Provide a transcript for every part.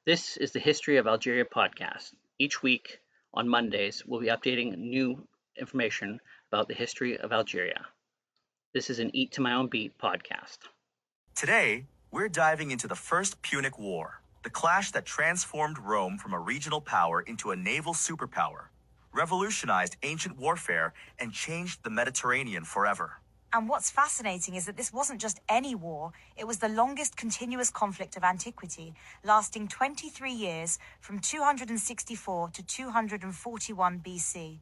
This is the History of Algeria podcast. Each week on Mondays, we'll be updating new information about the history of Algeria. This is an Eat to My Own Beat podcast. Today, we're diving into the First Punic War, the clash that transformed Rome from a regional power into a naval superpower, revolutionized ancient warfare, and changed the Mediterranean forever. And what's fascinating is that this wasn't just any war, it was the longest continuous conflict of antiquity, lasting 23 years from 264 to 241 BC.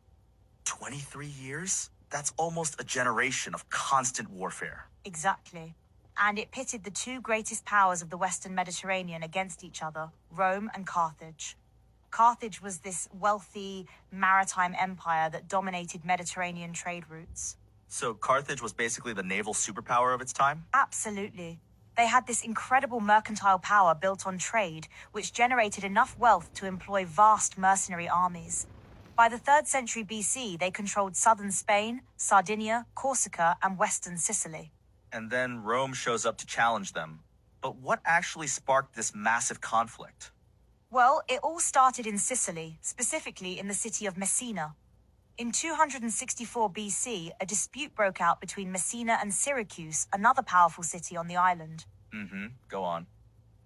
23 years? That's almost a generation of constant warfare. Exactly. And it pitted the two greatest powers of the Western Mediterranean against each other, Rome and Carthage. Carthage was this wealthy maritime empire that dominated Mediterranean trade routes. So Carthage was basically the naval superpower of its time? Absolutely. They had this incredible mercantile power built on trade, which generated enough wealth to employ vast mercenary armies. By the 3rd century BC, they controlled southern Spain, Sardinia, Corsica, and western Sicily. And then Rome shows up to challenge them. But what actually sparked this massive conflict? Well, it all started in Sicily, specifically in the city of Messina. In 264 BC, a dispute broke out between Messina and Syracuse, another powerful city on the island. Go on.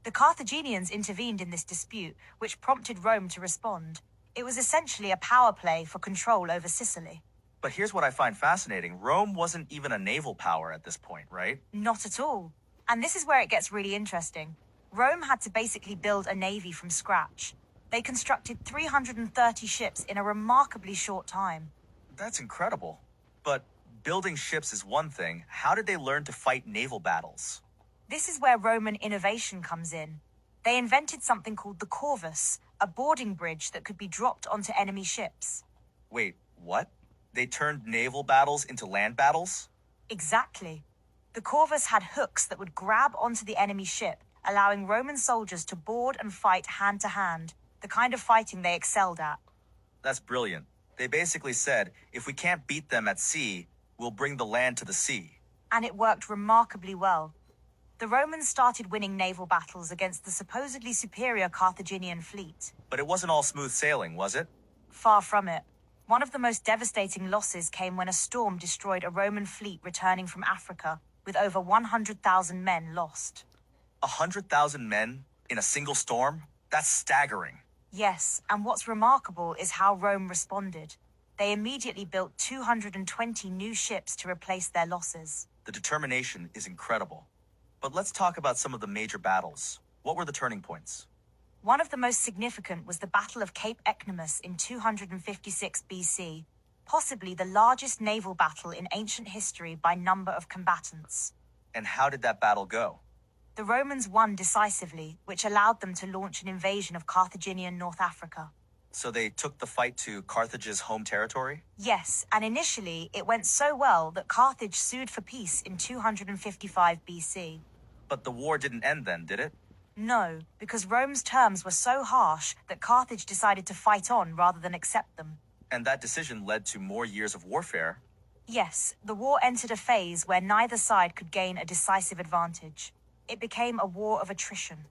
The Carthaginians intervened in this dispute, which prompted Rome to respond. It was essentially a power play for control over Sicily. But here's what I find fascinating. Rome wasn't even a naval power at this point, right? Not at all. And this is where it gets really interesting. Rome had to basically build a navy from scratch. They constructed 330 ships in a remarkably short time. That's incredible. But building ships is one thing. How did they learn to fight naval battles? This is where Roman innovation comes in. They invented something called the corvus, a boarding bridge that could be dropped onto enemy ships. Wait, what? They turned naval battles into land battles? Exactly. The corvus had hooks that would grab onto the enemy ship, allowing Roman soldiers to board and fight hand to hand, the kind of fighting they excelled at. That's brilliant. They basically said, if we can't beat them at sea, we'll bring the land to the sea. And it worked remarkably well. The Romans started winning naval battles against the supposedly superior Carthaginian fleet. But it wasn't all smooth sailing, was it? Far from it. One of the most devastating losses came when a storm destroyed a Roman fleet returning from Africa, with over 100,000 men lost. 100,000 men in a single storm? That's staggering. Yes, and what's remarkable is how Rome responded. They immediately built 220 new ships to replace their losses. The determination is incredible. But let's talk about some of the major battles. What were the turning points? One of the most significant was the Battle of Cape Ecnomus in 256 BC, possibly the largest naval battle in ancient history by number of combatants. And how did that battle go? The Romans won decisively, which allowed them to launch an invasion of Carthaginian North Africa. So they took the fight to Carthage's home territory? Yes, and initially it went so well that Carthage sued for peace in 255 BC. But the war didn't end then, did it? No, because Rome's terms were so harsh that Carthage decided to fight on rather than accept them. And that decision led to more years of warfare. Yes, the war entered a phase where neither side could gain a decisive advantage. It became a war of attrition.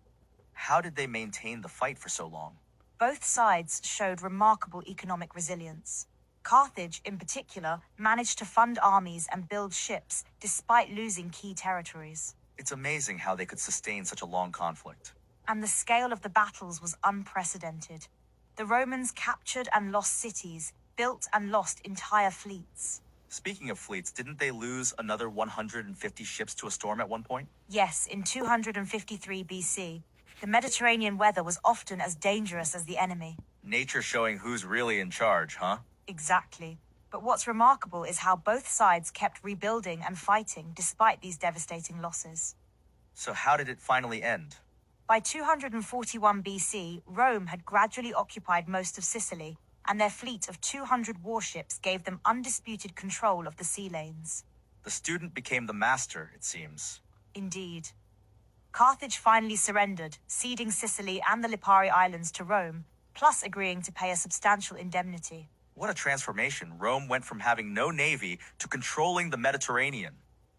How did they maintain the fight for so long? Both sides showed remarkable economic resilience. Carthage, in particular, managed to fund armies and build ships despite losing key territories. It's amazing how they could sustain such a long conflict. And the scale of the battles was unprecedented. The Romans captured and lost cities, built and lost entire fleets. Speaking of fleets, didn't they lose another 150 ships to a storm at one point? Yes, in 253 BC. The Mediterranean weather was often as dangerous as the enemy. Nature showing who's really in charge, huh? Exactly. But what's remarkable is how both sides kept rebuilding and fighting despite these devastating losses. So how did it finally end? By 241 BC, Rome had gradually occupied most of Sicily, and their fleet of 200 warships gave them undisputed control of the sea lanes. The student became the master, it seems. Indeed. Carthage finally surrendered, ceding Sicily and the Lipari Islands to Rome, plus agreeing to pay a substantial indemnity. What a transformation. Rome went from having no navy to controlling the Mediterranean.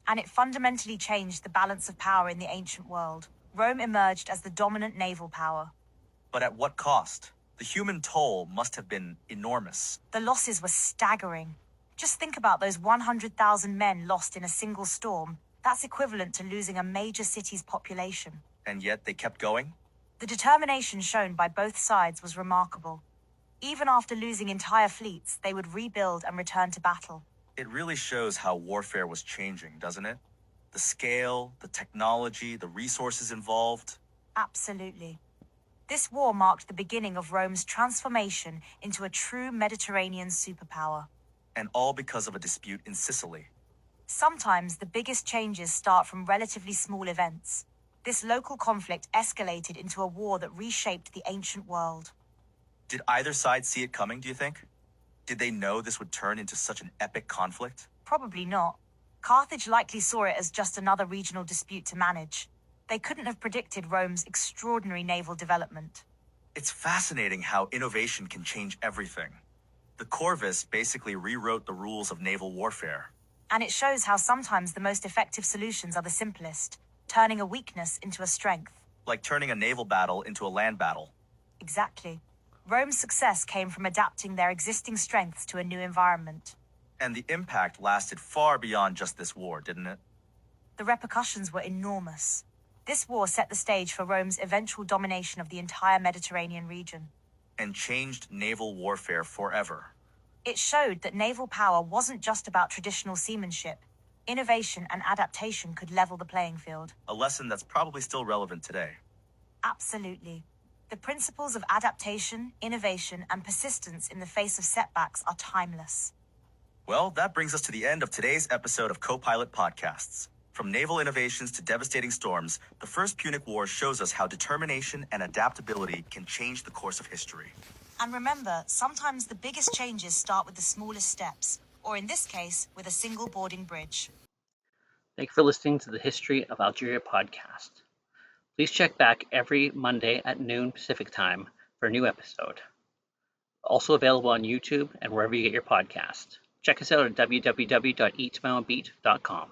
And it fundamentally changed the balance of power in the ancient world. Rome emerged as the dominant naval power. But at what cost? The human toll must have been enormous. The losses were staggering. Just think about those 100,000 men lost in a single storm. That's equivalent to losing a major city's population. And yet they kept going? The determination shown by both sides was remarkable. Even after losing entire fleets, they would rebuild and return to battle. It really shows how warfare was changing, doesn't it? The scale, the technology, the resources involved. Absolutely. This war marked the beginning of Rome's transformation into a true Mediterranean superpower. And all because of a dispute in Sicily. Sometimes the biggest changes start from relatively small events. This local conflict escalated into a war that reshaped the ancient world. Did either side see it coming, do you think? Did they know this would turn into such an epic conflict? Probably not. Carthage likely saw it as just another regional dispute to manage. They couldn't have predicted Rome's extraordinary naval development. It's fascinating how innovation can change everything. The Corvus basically rewrote the rules of naval warfare. And it shows how sometimes the most effective solutions are the simplest, turning a weakness into a strength. Like turning a naval battle into a land battle. Exactly. Rome's success came from adapting their existing strengths to a new environment. And the impact lasted far beyond just this war, didn't it? The repercussions were enormous. This war set the stage for Rome's eventual domination of the entire Mediterranean region. And changed naval warfare forever. It showed that naval power wasn't just about traditional seamanship. Innovation and adaptation could level the playing field. A lesson that's probably still relevant today. Absolutely. The principles of adaptation, innovation, and persistence in the face of setbacks are timeless. Well, that brings us to the end of today's episode of Co-Pilot Podcasts. From naval innovations to devastating storms, the First Punic War shows us how determination and adaptability can change the course of history. And remember, sometimes the biggest changes start with the smallest steps, or in this case, with a single boarding bridge. Thank you for listening to the History of Algeria podcast. Please check back every Monday at noon Pacific time for a new episode. Also available on YouTube and wherever you get your podcast. Check us out at www.eattomyownbeat.com.